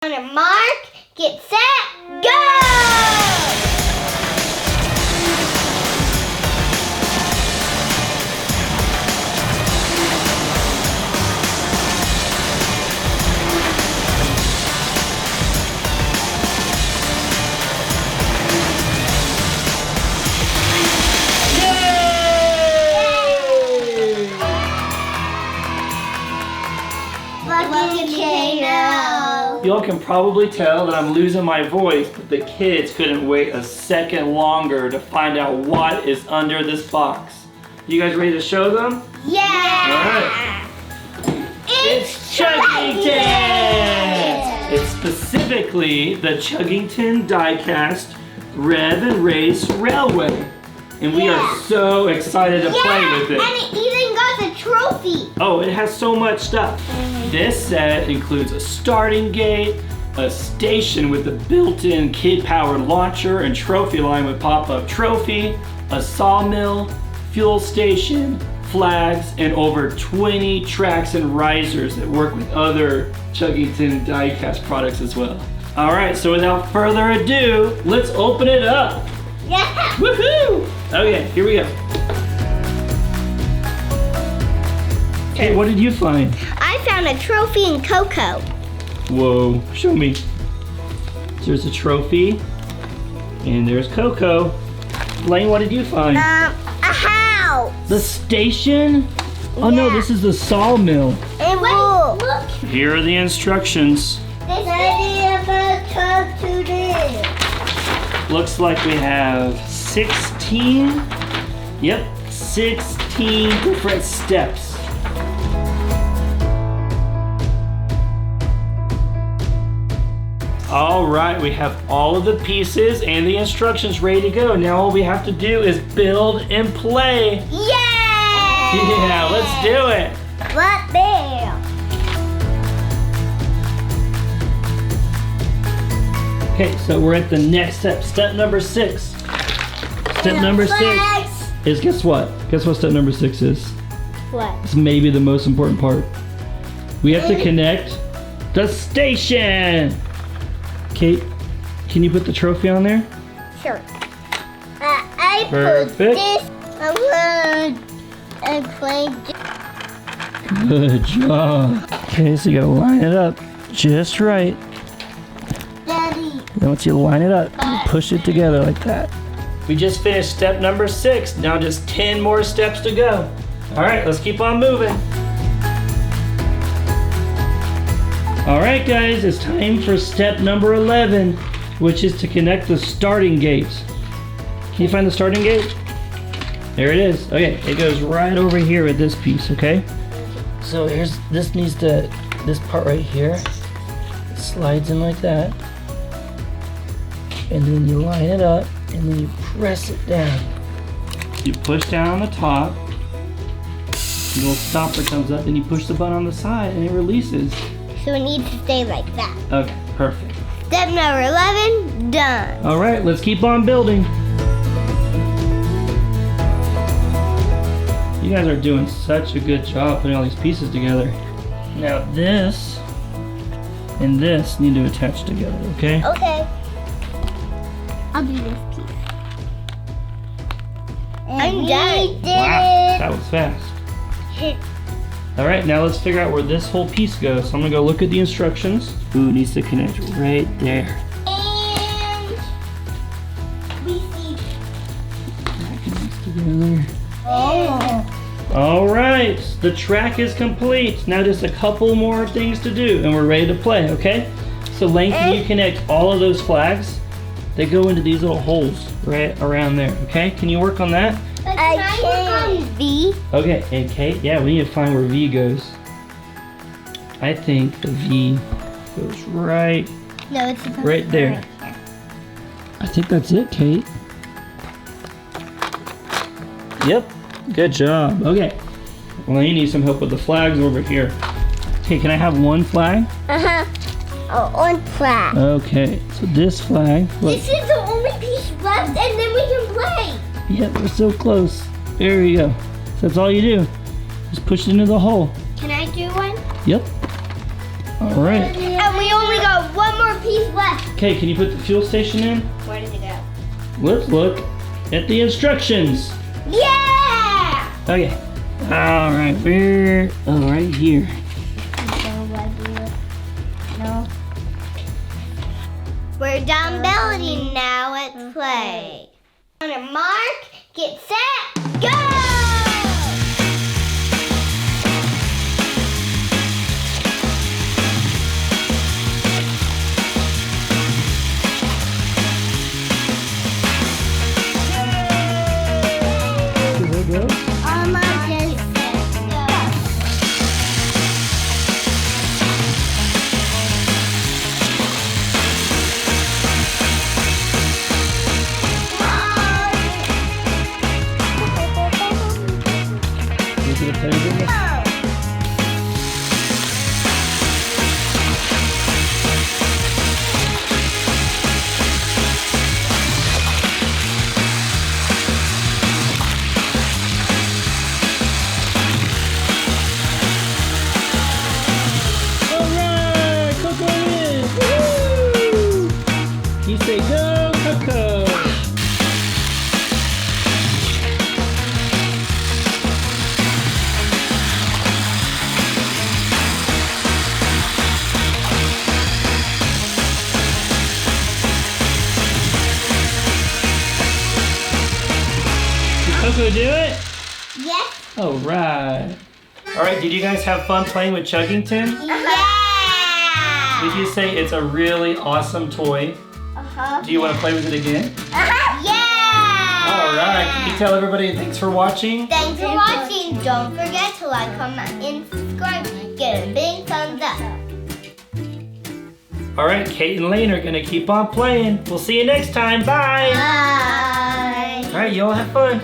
On a mark, get set, go! Y'all can probably tell that I'm losing my voice, but the kids couldn't wait a second longer to find out what is under this box. You guys ready to show them? Yeah! Alright. It's Chuggington! It's specifically the Chuggington Diecast Rev'n Race Railway. And we are so excited to play with it. And it even got a trophy. Oh, it has so much stuff. This set includes a starting gate, a station with a built-in kid-powered launcher and trophy line with pop-up trophy, a sawmill, fuel station, flags, and over 20 tracks and risers that work with other Chuggington Diecast products as well. All right, so without further ado, let's open it up. Yeah! Woohoo! Okay, here we go. Hey, what did you find? I found a trophy in Koko. Whoa, show me. There's a trophy, and there's Koko. Blaine, what did you find? A house. The station? Oh no, this is the sawmill. And look. Here are the instructions. This is to this. Looks like we have 16, 16 different steps. All right, we have all of the pieces and the instructions ready to go. Now all we have to do is build and play. Yay! Yeah, let's do it. Right there. Okay, so we're at the next step. Step number 6. Step number 6 is, guess what? Guess what step number 6 is? What? It's maybe the most important part. We have to connect the station. Kate, can you put the trophy on there? Sure. I Perfect. put this around and played. Good job. Okay, so you gotta line it up just right. Daddy. Then once you line it up, you push it together like that. We just finished step number 6. Now just 10 more steps to go. All right, let's keep on moving. All right, guys, it's time for step number 11, which is to connect the starting gate. Can you find the starting gate? There it is. Okay, it goes right over here with this piece, okay? So this part right here, it slides in like that. And then you line it up, and then you press it down. You push down on the top, a little stopper comes up, and you push the button on the side, and it releases. So it needs to stay like that. Okay, perfect. Step number 11, done. All right, let's keep on building. You guys are doing such a good job putting all these pieces together. Now this and this need to attach together, okay? Okay. I'll do this piece. I'm done. Wow, that was fast. All right, now let's figure out where this whole piece goes. So I'm gonna go look at the instructions. Ooh, it needs to connect right there. And we see. That connects together. Oh. All right, the track is complete. Now just a couple more things to do and we're ready to play, okay? So Lane, can you connect all of those flags? They go into these little holes right around there, okay? Can you work on that? I can. V. Okay, and Kate, yeah, we need to find where V goes. I think the V goes right No, it's supposed right to go there. right here. I think that's it, Kate. Yep, good job. Okay, well, you need some help with the flags over here. Okay, can I have one flag? Uh-huh. Oh, on flag. Okay, so this flag. Look. This is the only piece left, and then we can play. Yep, we're so close. There you go. So that's all you do. Just push it into the hole. Can I do one? Yep. All right. And we only got one Okay, can you put the fuel station in? Where did it go? Let's look at the instructions. Yeah! Okay. All right, we're right here. No. We're done building now. Let's play. On a mark, get set, go! Almost just go. Is it a pendulum? Alright, Koko wins! Woo! You say go, Koko! Did Koko do it? Yes. Alright. Alright, did you guys have fun playing with Chuggington? Yeah. Did you say it's a really awesome toy? Uh-huh. Do you want to play with it again? Yeah. Alright, can you tell everybody thanks for watching? Thanks for watching. Don't forget to like, comment, and subscribe. Give a big thumbs up. Alright, Kate and Lane are going to keep on playing. We'll see you next time. Bye! Bye. Alright, you all have fun.